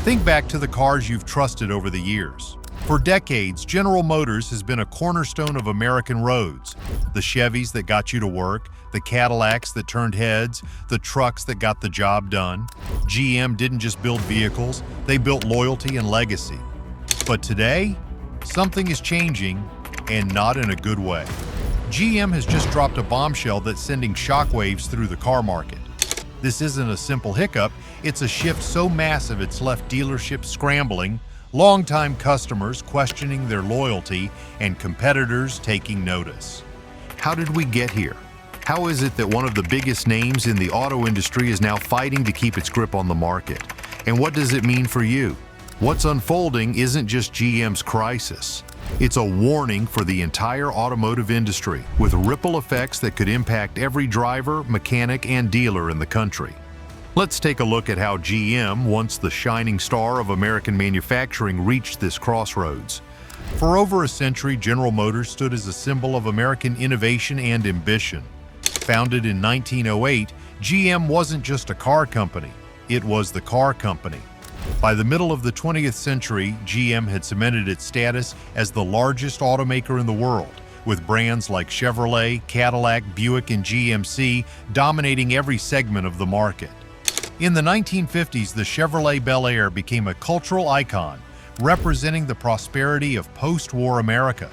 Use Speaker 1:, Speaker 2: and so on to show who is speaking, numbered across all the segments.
Speaker 1: Think back to the cars you've trusted over the years. For decades, General Motors has been a cornerstone of American roads. The Chevys that got you to work, the Cadillacs that turned heads, the trucks that got the job done. GM didn't just build vehicles, they built loyalty and legacy. But today, something is changing, and not in a good way. GM has just dropped a bombshell that's sending shockwaves through the car market. This isn't a simple hiccup, it's a shift so massive it's left dealerships scrambling, longtime customers questioning their loyalty, and competitors taking notice. How did we get here? How is it that one of the biggest names in the auto industry is now fighting to keep its grip on the market? And what does it mean for you? What's unfolding isn't just GM's crisis. It's a warning for the entire automotive industry, with ripple effects that could impact every driver, mechanic, and dealer in the country. Let's take a look at how GM, once the shining star of American manufacturing, reached this crossroads. For over a century, General Motors stood as a symbol of American innovation and ambition. Founded in 1908, GM wasn't just a car company, it was the car company. By the middle of the 20th century, GM had cemented its status as the largest automaker in the world, with brands like Chevrolet, Cadillac, Buick, and GMC dominating every segment of the market. In the 1950s, the Chevrolet Bel Air became a cultural icon, representing the prosperity of post-war America.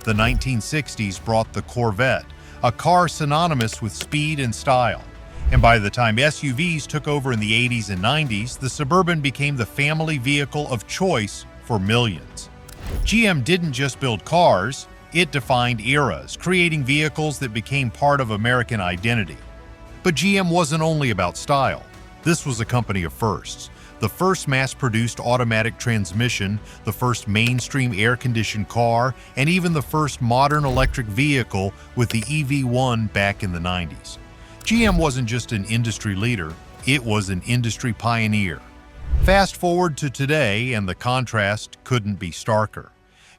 Speaker 1: The 1960s brought the Corvette, a car synonymous with speed and style. And by the time SUVs took over in the 80s and 90s, the Suburban became the family vehicle of choice for millions. GM didn't just build cars, it defined eras, creating vehicles that became part of American identity. But GM wasn't only about style. This was a company of firsts. The first mass-produced automatic transmission, the first mainstream air-conditioned car, and even the first modern electric vehicle with the EV1 back in the 90s. GM wasn't just an industry leader, it was an industry pioneer. Fast forward to today, and the contrast couldn't be starker.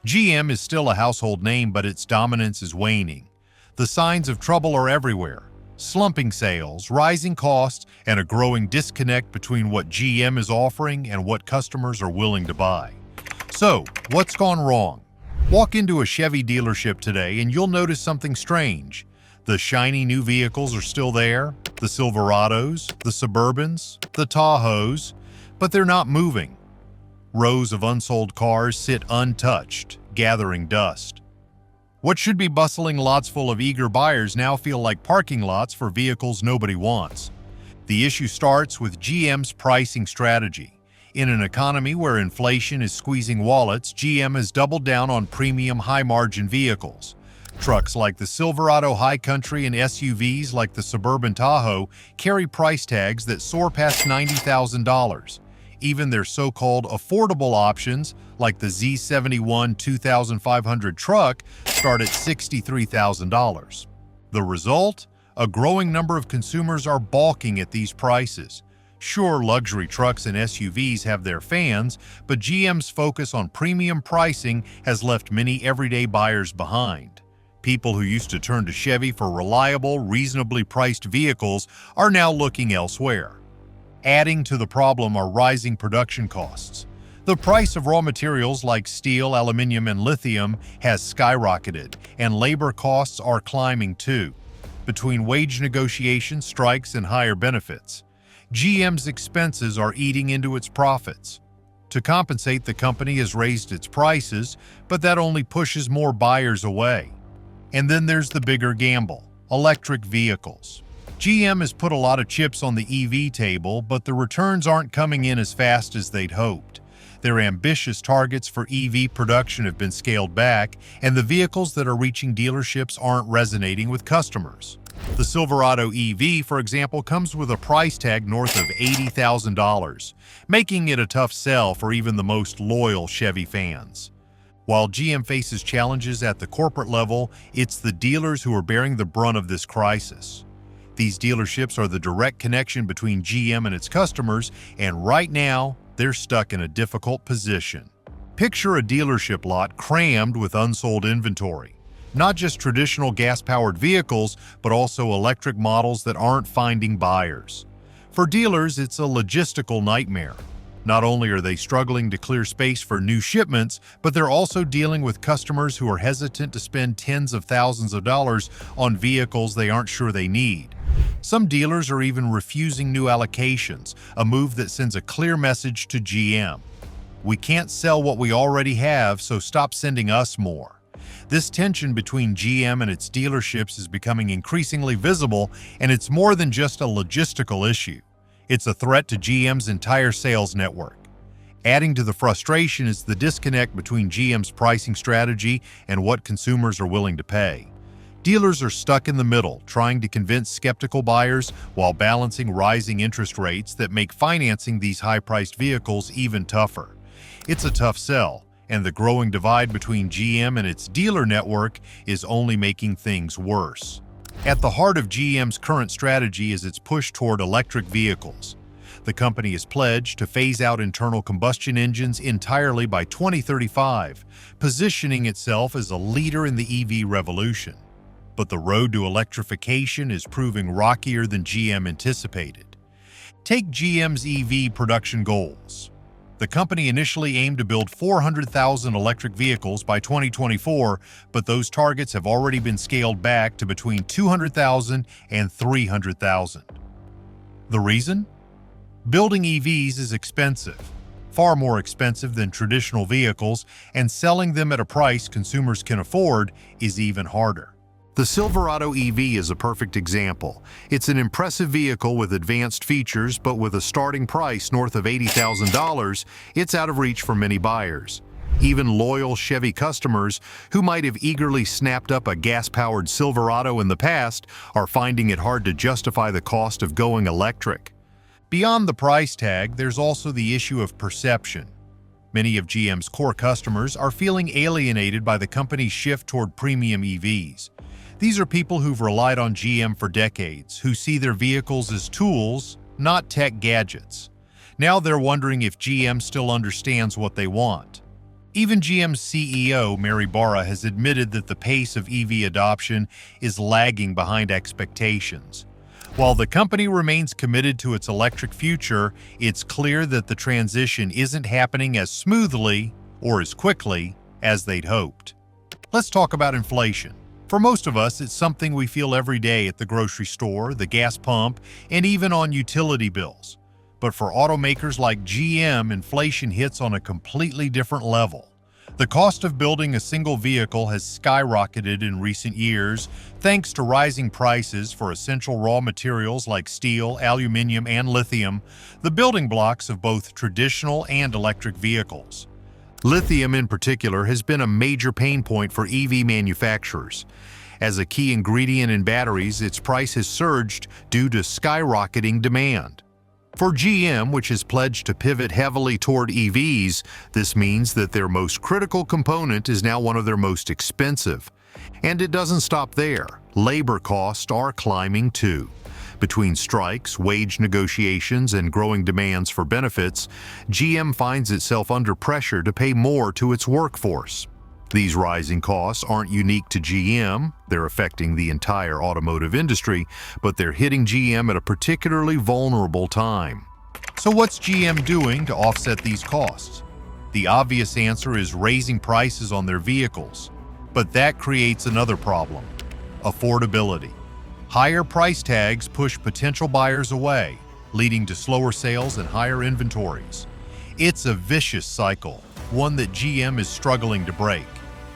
Speaker 1: GM is still a household name, but its dominance is waning. The signs of trouble are everywhere. Slumping sales, rising costs, and a growing disconnect between what GM is offering and what customers are willing to buy. So, what's gone wrong? Walk into a Chevy dealership today and you'll notice something strange. The shiny new vehicles are still there, the Silverados, the Suburbans, the Tahoes, but they're not moving. Rows of unsold cars sit untouched, gathering dust. What should be bustling lots full of eager buyers now feel like parking lots for vehicles nobody wants. The issue starts with GM's pricing strategy. In an economy where inflation is squeezing wallets, GM has doubled down on premium high-margin vehicles. Trucks like the Silverado High Country and SUVs like the Suburban Tahoe carry price tags that soar past $90,000. Even their so-called affordable options, like the Z71 2500 truck, start at $63,000. The result? A growing number of consumers are balking at these prices. Sure, luxury trucks and SUVs have their fans, but GM's focus on premium pricing has left many everyday buyers behind. People who used to turn to Chevy for reliable, reasonably priced vehicles are now looking elsewhere. Adding to the problem are rising production costs. The price of raw materials like steel, aluminum, and lithium has skyrocketed, and labor costs are climbing too. Between wage negotiations, strikes, and higher benefits, GM's expenses are eating into its profits. To compensate, the company has raised its prices, but that only pushes more buyers away. And then there's the bigger gamble: electric vehicles. GM has put a lot of chips on the EV table, but the returns aren't coming in as fast as they'd hoped. Their ambitious targets for EV production have been scaled back, and the vehicles that are reaching dealerships aren't resonating with customers. The Silverado EV, for example, comes with a price tag north of $80,000, making it a tough sell for even the most loyal Chevy fans. While GM faces challenges at the corporate level, it's the dealers who are bearing the brunt of this crisis. These dealerships are the direct connection between GM and its customers, and right now, they're stuck in a difficult position. Picture a dealership lot crammed with unsold inventory. Not just traditional gas-powered vehicles, but also electric models that aren't finding buyers. For dealers, it's a logistical nightmare. Not only are they struggling to clear space for new shipments, but they're also dealing with customers who are hesitant to spend tens of thousands of dollars on vehicles they aren't sure they need. Some dealers are even refusing new allocations, a move that sends a clear message to GM. We can't sell what we already have, so stop sending us more. This tension between GM and its dealerships is becoming increasingly visible, and it's more than just a logistical issue. It's a threat to GM's entire sales network. Adding to the frustration is the disconnect between GM's pricing strategy and what consumers are willing to pay. Dealers are stuck in the middle, trying to convince skeptical buyers while balancing rising interest rates that make financing these high-priced vehicles even tougher. It's a tough sell, and the growing divide between GM and its dealer network is only making things worse. At the heart of GM's current strategy is its push toward electric vehicles. The company has pledged to phase out internal combustion engines entirely by 2035, positioning itself as a leader in the EV revolution. But the road to electrification is proving rockier than GM anticipated. Take GM's EV production goals. The company initially aimed to build 400,000 electric vehicles by 2024, but those targets have already been scaled back to between 200,000 and 300,000. The reason? Building EVs is expensive, far more expensive than traditional vehicles, and selling them at a price consumers can afford is even harder. The Silverado EV is a perfect example. It's an impressive vehicle with advanced features, but with a starting price north of $80,000, it's out of reach for many buyers. Even loyal Chevy customers who might have eagerly snapped up a gas-powered Silverado in the past are finding it hard to justify the cost of going electric. Beyond the price tag, there's also the issue of perception. Many of GM's core customers are feeling alienated by the company's shift toward premium EVs. These are people who've relied on GM for decades, who see their vehicles as tools, not tech gadgets. Now they're wondering if GM still understands what they want. Even GM's CEO, Mary Barra, has admitted that the pace of EV adoption is lagging behind expectations. While the company remains committed to its electric future, it's clear that the transition isn't happening as smoothly or as quickly as they'd hoped. Let's talk about inflation. For most of us, it's something we feel every day at the grocery store, the gas pump, and even on utility bills. But for automakers like GM, inflation hits on a completely different level. The cost of building a single vehicle has skyrocketed in recent years, thanks to rising prices for essential raw materials like steel, aluminum, and lithium, the building blocks of both traditional and electric vehicles. Lithium in particular has been a major pain point for EV manufacturers. As a key ingredient in batteries, its price has surged due to skyrocketing demand. For GM, which has pledged to pivot heavily toward EVs, this means that their most critical component is now one of their most expensive. And it doesn't stop there. Labor costs are climbing too. Between strikes, wage negotiations, and growing demands for benefits, GM finds itself under pressure to pay more to its workforce. These rising costs aren't unique to GM, they're affecting the entire automotive industry, but they're hitting GM at a particularly vulnerable time. So what's GM doing to offset these costs? The obvious answer is raising prices on their vehicles. But that creates another problem: affordability. Higher price tags push potential buyers away, leading to slower sales and higher inventories. It's a vicious cycle, one that GM is struggling to break.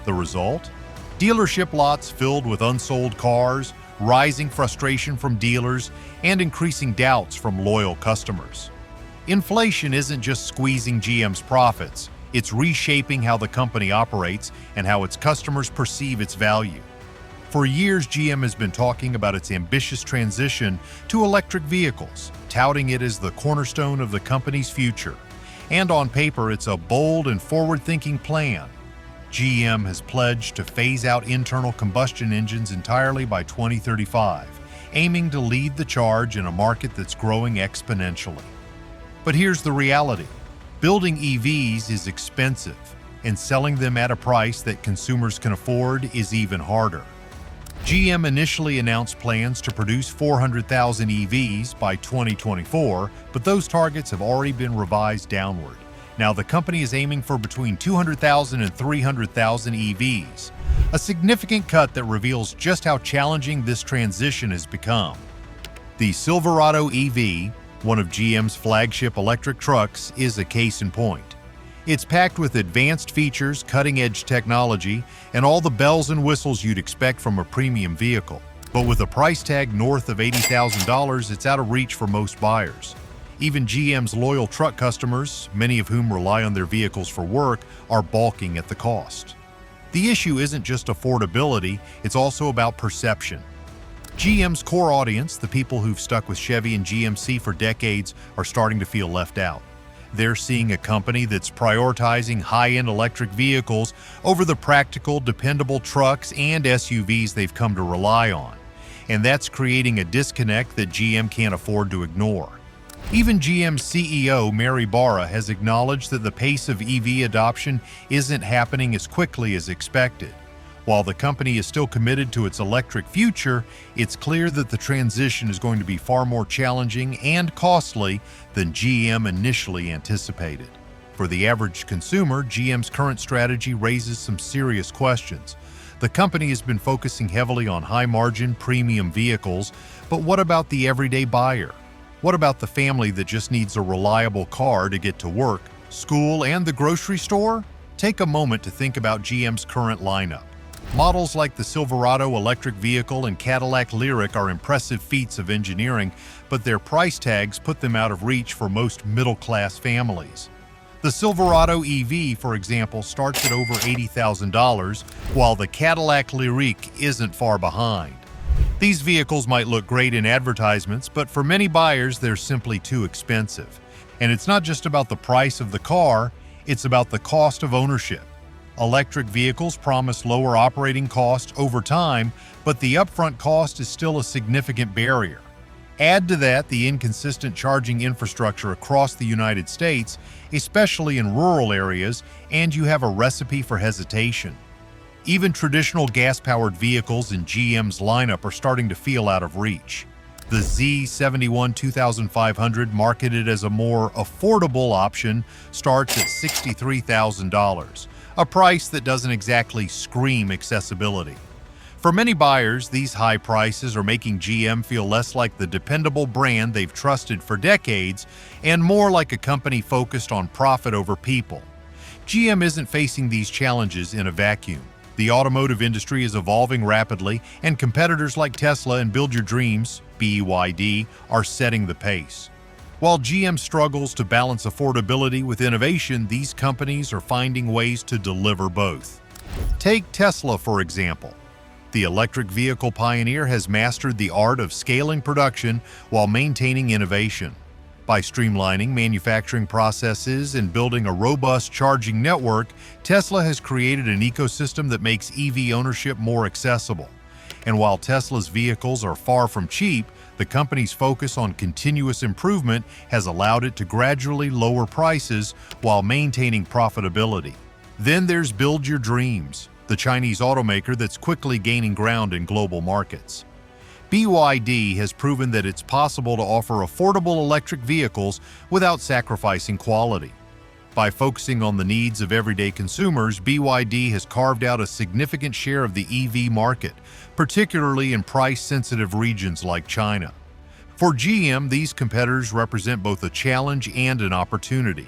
Speaker 1: The result? Dealership lots filled with unsold cars, rising frustration from dealers, and increasing doubts from loyal customers. Inflation isn't just squeezing GM's profits, it's reshaping how the company operates and how its customers perceive its value. For years, GM has been talking about its ambitious transition to electric vehicles, touting it as the cornerstone of the company's future. And on paper, it's a bold and forward-thinking plan. GM has pledged to phase out internal combustion engines entirely by 2035, aiming to lead the charge in a market that's growing exponentially. But here's the reality: building EVs is expensive, and selling them at a price that consumers can afford is even harder. GM initially announced plans to produce 400,000 EVs by 2024, but those targets have already been revised downward. Now the company is aiming for between 200,000 and 300,000 EVs, a significant cut that reveals just how challenging this transition has become. The Silverado EV, one of GM's flagship electric trucks, is a case in point. It's packed with advanced features, cutting-edge technology, and all the bells and whistles you'd expect from a premium vehicle. But with a price tag north of $80,000, it's out of reach for most buyers. Even GM's loyal truck customers, many of whom rely on their vehicles for work, are balking at the cost. The issue isn't just affordability, it's also about perception. GM's core audience, the people who've stuck with Chevy and GMC for decades, are starting to feel left out. They're seeing a company that's prioritizing high-end electric vehicles over the practical, dependable trucks and SUVs they've come to rely on. And that's creating a disconnect that GM can't afford to ignore. Even GM's CEO, Mary Barra, has acknowledged that the pace of EV adoption isn't happening as quickly as expected. While the company is still committed to its electric future, it's clear that the transition is going to be far more challenging and costly than GM initially anticipated. For the average consumer, GM's current strategy raises some serious questions. The company has been focusing heavily on high-margin, premium vehicles, but what about the everyday buyer? What about the family that just needs a reliable car to get to work, school, and the grocery store? Take a moment to think about GM's current lineup. Models like the Silverado electric vehicle and Cadillac Lyriq are impressive feats of engineering, but their price tags put them out of reach for most middle-class families. The Silverado EV, for example, starts at over $80,000, while the Cadillac Lyriq isn't far behind. These vehicles might look great in advertisements, but for many buyers, they're simply too expensive. And it's not just about the price of the car, it's about the cost of ownership. Electric vehicles promise lower operating costs over time, but the upfront cost is still a significant barrier. Add to that the inconsistent charging infrastructure across the United States, especially in rural areas, and you have a recipe for hesitation. Even traditional gas-powered vehicles in GM's lineup are starting to feel out of reach. The Z71 2500, marketed as a more affordable option, starts at $63,000. A price that doesn't exactly scream accessibility. For many buyers, these high prices are making GM feel less like the dependable brand they've trusted for decades and more like a company focused on profit over people. GM isn't facing these challenges in a vacuum. The automotive industry is evolving rapidly, and competitors like Tesla and Build Your Dreams, BYD, are setting the pace. While GM struggles to balance affordability with innovation, these companies are finding ways to deliver both. Take Tesla, for example. The electric vehicle pioneer has mastered the art of scaling production while maintaining innovation. By streamlining manufacturing processes and building a robust charging network, Tesla has created an ecosystem that makes EV ownership more accessible. And while Tesla's vehicles are far from cheap, the company's focus on continuous improvement has allowed it to gradually lower prices while maintaining profitability. Then there's Build Your Dreams, the Chinese automaker that's quickly gaining ground in global markets. BYD has proven that it's possible to offer affordable electric vehicles without sacrificing quality. By focusing on the needs of everyday consumers, BYD has carved out a significant share of the EV market, particularly in price-sensitive regions like China. For GM, these competitors represent both a challenge and an opportunity.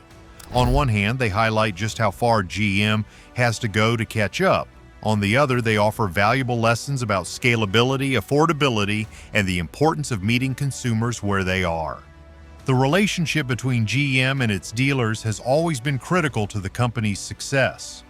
Speaker 1: On one hand, they highlight just how far GM has to go to catch up. On the other, they offer valuable lessons about scalability, affordability, and the importance of meeting consumers where they are. The relationship between GM and its dealers has always been critical to the company's success.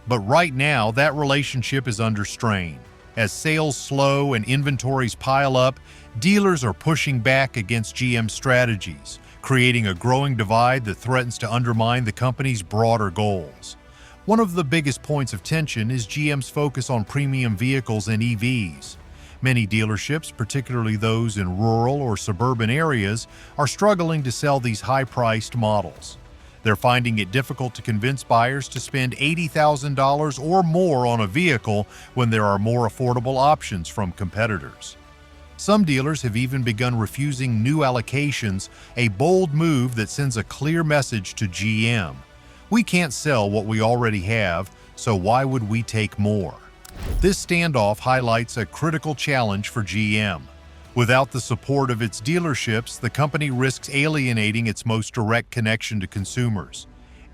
Speaker 1: But right now, that relationship is under strain. As sales slow and inventories pile up, dealers are pushing back against GM's strategies, creating a growing divide that threatens to undermine the company's broader goals. One of the biggest points of tension is GM's focus on premium vehicles and EVs. Many dealerships, particularly those in rural or suburban areas, are struggling to sell these high-priced models. They're finding it difficult to convince buyers to spend $80,000 or more on a vehicle when there are more affordable options from competitors. Some dealers have even begun refusing new allocations, a bold move that sends a clear message to GM. We can't sell what we already have, so why would we take more? This standoff highlights a critical challenge for GM. Without the support of its dealerships, the company risks alienating its most direct connection to consumers.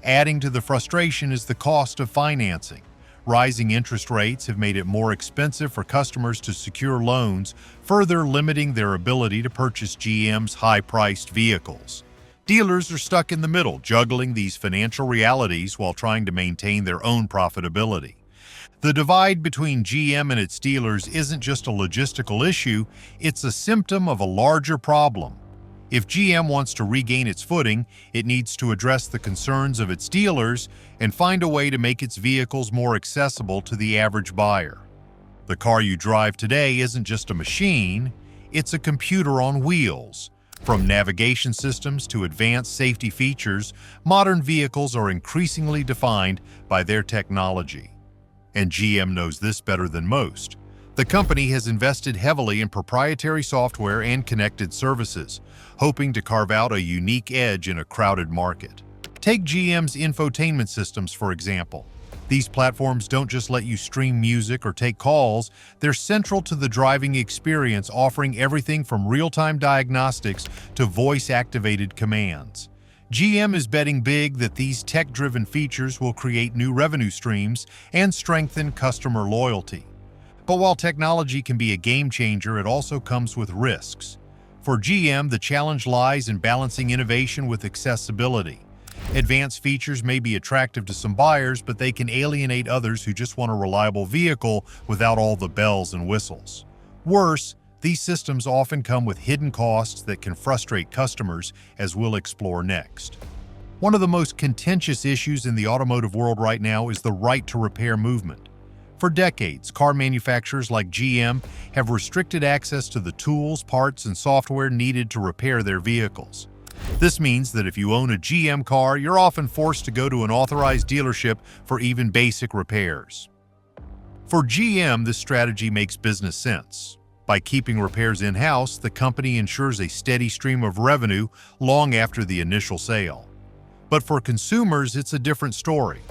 Speaker 1: Adding to the frustration is the cost of financing. Rising interest rates have made it more expensive for customers to secure loans, further limiting their ability to purchase GM's high-priced vehicles. Dealers are stuck in the middle, juggling these financial realities while trying to maintain their own profitability. The divide between GM and its dealers isn't just a logistical issue, it's a symptom of a larger problem. If GM wants to regain its footing, it needs to address the concerns of its dealers and find a way to make its vehicles more accessible to the average buyer. The car you drive today isn't just a machine, it's a computer on wheels. From navigation systems to advanced safety features, modern vehicles are increasingly defined by their technology. And GM knows this better than most. The company has invested heavily in proprietary software and connected services, hoping to carve out a unique edge in a crowded market. Take GM's infotainment systems, for example. These platforms don't just let you stream music or take calls, they're central to the driving experience, offering everything from real-time diagnostics to voice-activated commands. GM is betting big that these tech-driven features will create new revenue streams and strengthen customer loyalty. But while technology can be a game-changer, it also comes with risks. For GM, the challenge lies in balancing innovation with accessibility. Advanced features may be attractive to some buyers, but they can alienate others who just want a reliable vehicle without all the bells and whistles. Worse, these systems often come with hidden costs that can frustrate customers, as we'll explore next. One of the most contentious issues in the automotive world right now is the right to repair movement. For decades, car manufacturers like GM have restricted access to the tools, parts, and software needed to repair their vehicles. This means that if you own a GM car, you're often forced to go to an authorized dealership for even basic repairs. For GM, this strategy makes business sense. By keeping repairs in-house, the company ensures a steady stream of revenue long after the initial sale. But for consumers, it's a different story.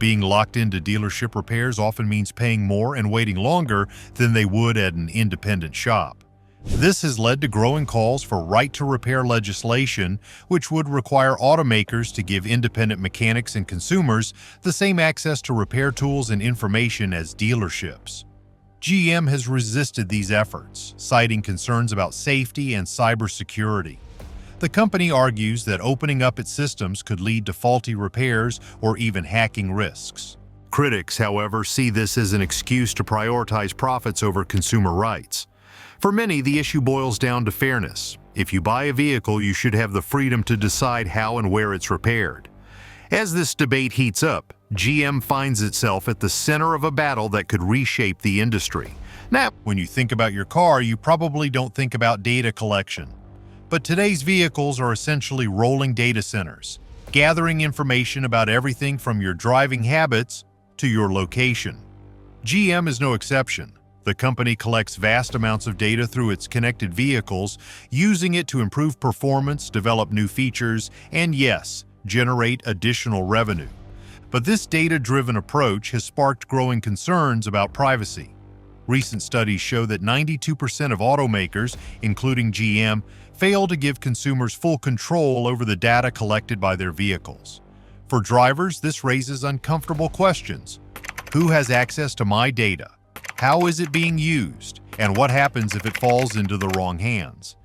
Speaker 1: Being locked into dealership repairs often means paying more and waiting longer than they would at an independent shop. This has led to growing calls for right-to-repair legislation, which would require automakers to give independent mechanics and consumers the same access to repair tools and information as dealerships. GM has resisted these efforts, citing concerns about safety and cybersecurity. The company argues that opening up its systems could lead to faulty repairs or even hacking risks. Critics, however, see this as an excuse to prioritize profits over consumer rights. For many, the issue boils down to fairness. If you buy a vehicle, you should have the freedom to decide how and where it's repaired. As this debate heats up, GM finds itself at the center of a battle that could reshape the industry. Now, when you think about your car, you probably don't think about data collection. But today's vehicles are essentially rolling data centers, gathering information about everything from your driving habits to your location. GM is no exception. The company collects vast amounts of data through its connected vehicles, using it to improve performance, develop new features, and yes, generate additional revenue. But this data-driven approach has sparked growing concerns about privacy. Recent studies show that 92% of automakers, including GM, fail to give consumers full control over the data collected by their vehicles. For drivers, this raises uncomfortable questions. Who has access to my data? How is it being used? And what happens if it falls into the wrong hands?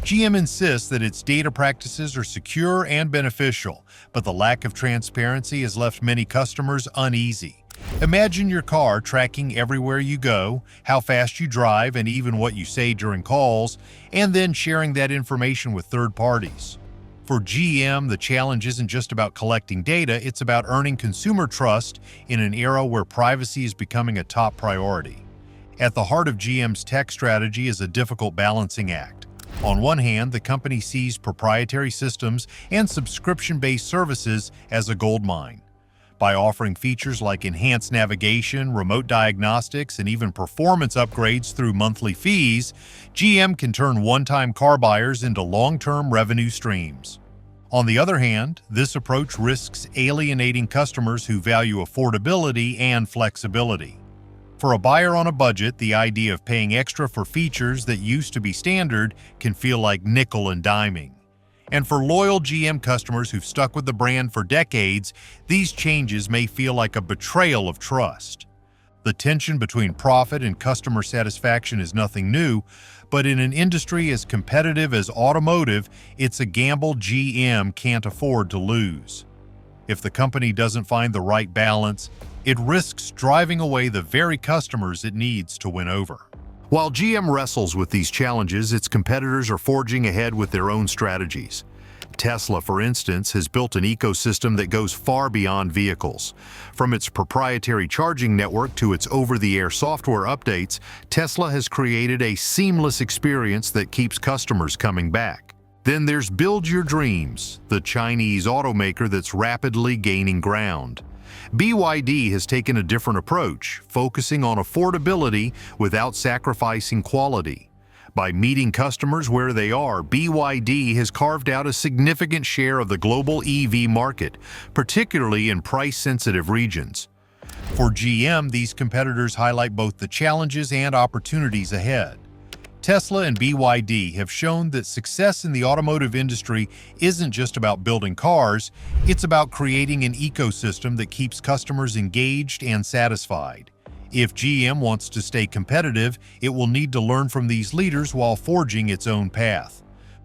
Speaker 1: GM insists that its data practices are secure and beneficial, but the lack of transparency has left many customers uneasy. Imagine your car tracking everywhere you go, how fast you drive, and even what you say during calls, and then sharing that information with third parties. For GM, the challenge isn't just about collecting data, it's about earning consumer trust in an era where privacy is becoming a top priority. At the heart of GM's tech strategy is a difficult balancing act. On one hand, the company sees proprietary systems and subscription-based services as a goldmine. By offering features like enhanced navigation, remote diagnostics, and even performance upgrades through monthly fees, GM can turn one-time car buyers into long-term revenue streams. On the other hand, this approach risks alienating customers who value affordability and flexibility. For a buyer on a budget, the idea of paying extra for features that used to be standard can feel like nickel and diming. And for loyal GM customers who've stuck with the brand for decades, these changes may feel like a betrayal of trust. The tension between profit and customer satisfaction is nothing new, but in an industry as competitive as automotive, it's a gamble GM can't afford to lose. If the company doesn't find the right balance, it risks driving away the very customers it needs to win over. While GM wrestles with these challenges, its competitors are forging ahead with their own strategies. Tesla, for instance, has built an ecosystem that goes far beyond vehicles. From its proprietary charging network to its over-the-air software updates, Tesla has created a seamless experience that keeps customers coming back. Then there's Build Your Dreams, the Chinese automaker that's rapidly gaining ground. BYD has taken a different approach, focusing on affordability without sacrificing quality. By meeting customers where they are, BYD has carved out a significant share of the global EV market, particularly in price-sensitive regions. For GM, these competitors highlight both the challenges and opportunities ahead. Tesla and BYD have shown that success in the automotive industry isn't just about building cars, it's about creating an ecosystem that keeps customers engaged and satisfied. If GM wants to stay competitive, it will need to learn from these leaders while forging its own path.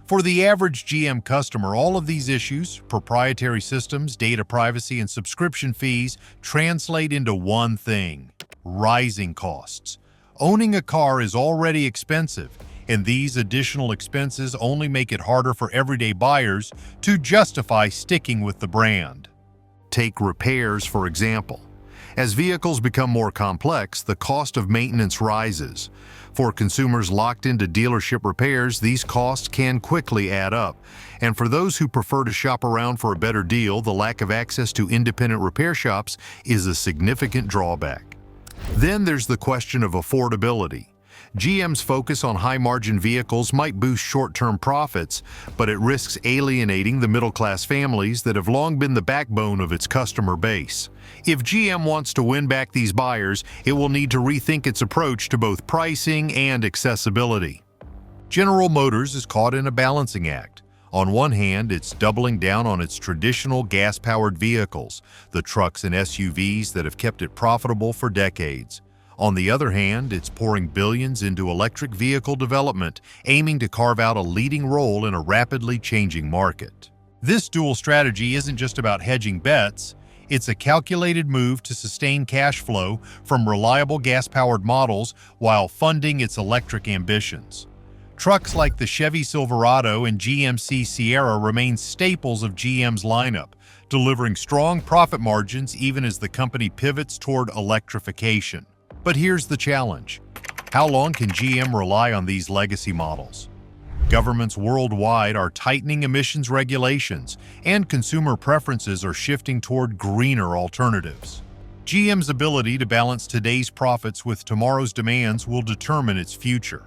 Speaker 1: For the average GM customer, all of these issues, proprietary systems, data privacy, and subscription fees, translate into one thing: rising costs. Owning a car is already expensive, and these additional expenses only make it harder for everyday buyers to justify sticking with the brand. Take repairs, for example. As vehicles become more complex, the cost of maintenance rises. For consumers locked into dealership repairs, these costs can quickly add up. And for those who prefer to shop around for a better deal, the lack of access to independent repair shops is a significant drawback. Then there's the question of affordability. GM's focus on high-margin vehicles might boost short-term profits, but it risks alienating the middle-class families that have long been the backbone of its customer base. If GM wants to win back these buyers, it will need to rethink its approach to both pricing and accessibility. General Motors is caught in a balancing act. On one hand, it's doubling down on its traditional gas-powered vehicles, the trucks and SUVs that have kept it profitable for decades. On the other hand, it's pouring billions into electric vehicle development, aiming to carve out a leading role in a rapidly changing market. This dual strategy isn't just about hedging bets, it's a calculated move to sustain cash flow from reliable gas-powered models while funding its electric ambitions. Trucks like the Chevy Silverado and GMC Sierra remain staples of GM's lineup, delivering strong profit margins even as the company pivots toward electrification. But here's the challenge. How long can GM rely on these legacy models? Governments worldwide are tightening emissions regulations, and consumer preferences are shifting toward greener alternatives. GM's ability to balance today's profits with tomorrow's demands will determine its future.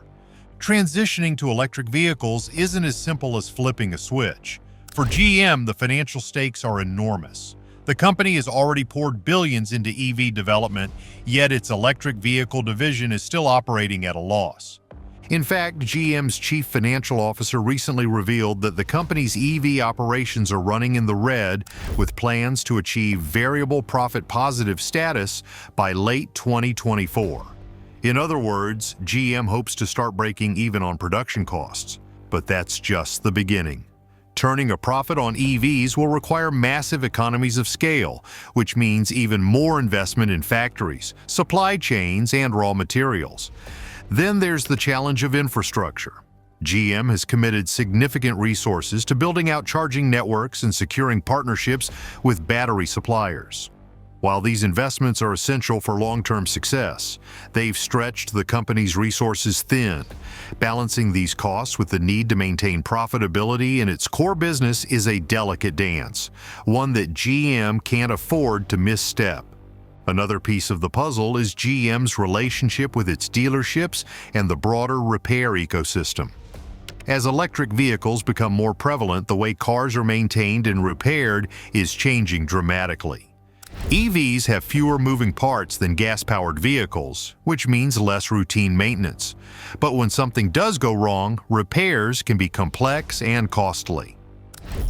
Speaker 1: Transitioning to electric vehicles isn't as simple as flipping a switch. For GM, the financial stakes are enormous. The company has already poured billions into EV development, yet its electric vehicle division is still operating at a loss. In fact, GM's chief financial officer recently revealed that the company's EV operations are running in the red, with plans to achieve variable profit positive status by late 2024. In other words, GM hopes to start breaking even on production costs. But that's just the beginning. Turning a profit on EVs will require massive economies of scale, which means even more investment in factories, supply chains, and raw materials. Then there's the challenge of infrastructure. GM has committed significant resources to building out charging networks and securing partnerships with battery suppliers. While these investments are essential for long-term success, they've stretched the company's resources thin. Balancing these costs with the need to maintain profitability in its core business is a delicate dance, one that GM can't afford to misstep. Another piece of the puzzle is GM's relationship with its dealerships and the broader repair ecosystem. As electric vehicles become more prevalent, the way cars are maintained and repaired is changing dramatically. EVs have fewer moving parts than gas-powered vehicles, which means less routine maintenance. But when something does go wrong, repairs can be complex and costly.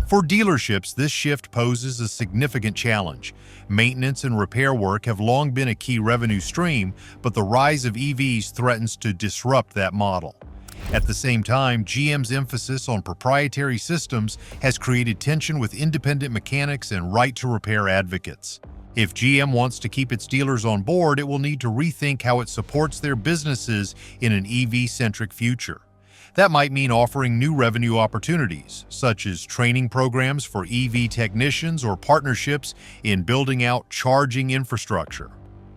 Speaker 1: For dealerships, this shift poses a significant challenge. Maintenance and repair work have long been a key revenue stream, but the rise of EVs threatens to disrupt that model. At the same time, GM's emphasis on proprietary systems has created tension with independent mechanics and right-to-repair advocates. If GM wants to keep its dealers on board, it will need to rethink how it supports their businesses in an EV-centric future. That might mean offering new revenue opportunities, such as training programs for EV technicians or partnerships in building out charging infrastructure.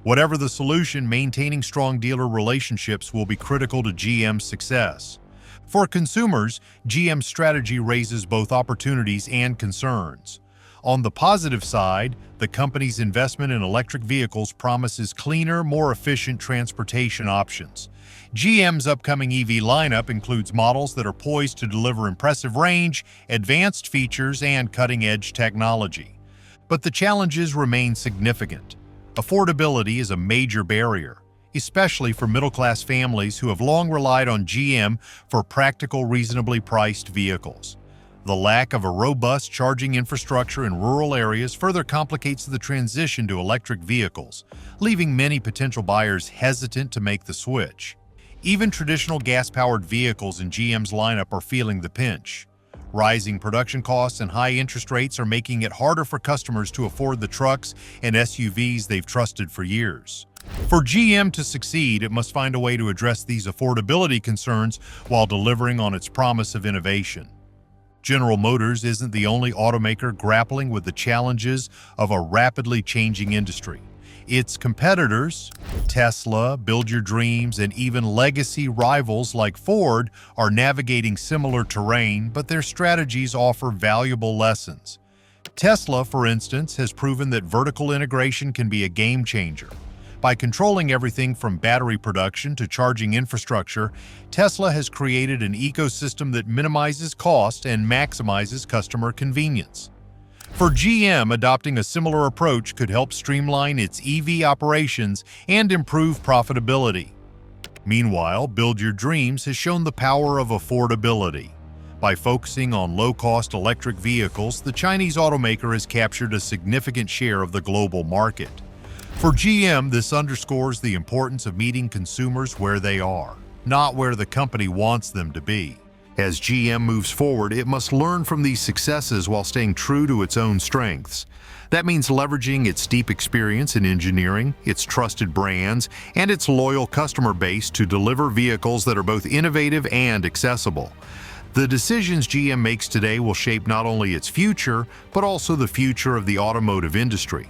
Speaker 1: Whatever the solution, maintaining strong dealer relationships will be critical to GM's success. For consumers, GM's strategy raises both opportunities and concerns. On the positive side, the company's investment in electric vehicles promises cleaner, more efficient transportation options. GM's upcoming EV lineup includes models that are poised to deliver impressive range, advanced features, and cutting-edge technology. But the challenges remain significant. Affordability is a major barrier, especially for middle-class families who have long relied on GM for practical, reasonably priced vehicles. The lack of a robust charging infrastructure in rural areas further complicates the transition to electric vehicles, leaving many potential buyers hesitant to make the switch. Even traditional gas-powered vehicles in GM's lineup are feeling the pinch. Rising production costs and high interest rates are making it harder for customers to afford the trucks and SUVs they've trusted for years. For GM to succeed, it must find a way to address these affordability concerns while delivering on its promise of innovation. General Motors isn't the only automaker grappling with the challenges of a rapidly changing industry. Its competitors, Tesla, Build Your Dreams, and even legacy rivals like Ford are navigating similar terrain, but their strategies offer valuable lessons. Tesla, for instance, has proven that vertical integration can be a game changer. By controlling everything from battery production to charging infrastructure, Tesla has created an ecosystem that minimizes cost and maximizes customer convenience. For GM, adopting a similar approach could help streamline its EV operations and improve profitability. Meanwhile, Build Your Dreams has shown the power of affordability. By focusing on low-cost electric vehicles, the Chinese automaker has captured a significant share of the global market. For GM, this underscores the importance of meeting consumers where they are, not where the company wants them to be. As GM moves forward, it must learn from these successes while staying true to its own strengths. That means leveraging its deep experience in engineering, its trusted brands, and its loyal customer base to deliver vehicles that are both innovative and accessible. The decisions GM makes today will shape not only its future, but also the future of the automotive industry.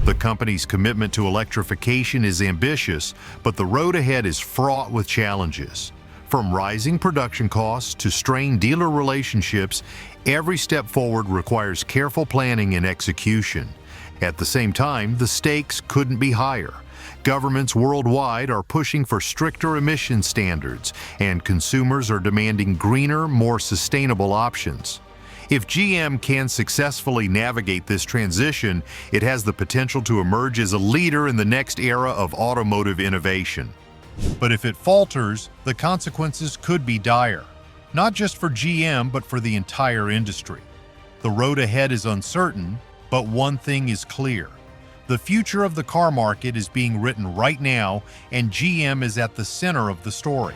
Speaker 1: The company's commitment to electrification is ambitious, but the road ahead is fraught with challenges. From rising production costs to strained dealer relationships, every step forward requires careful planning and execution. At the same time, the stakes couldn't be higher. Governments worldwide are pushing for stricter emission standards, and consumers are demanding greener, more sustainable options. If GM can successfully navigate this transition, it has the potential to emerge as a leader in the next era of automotive innovation. But if it falters, the consequences could be dire, not just for GM, but for the entire industry. The road ahead is uncertain, but one thing is clear. The future of the car market is being written right now, and GM is at the center of the story.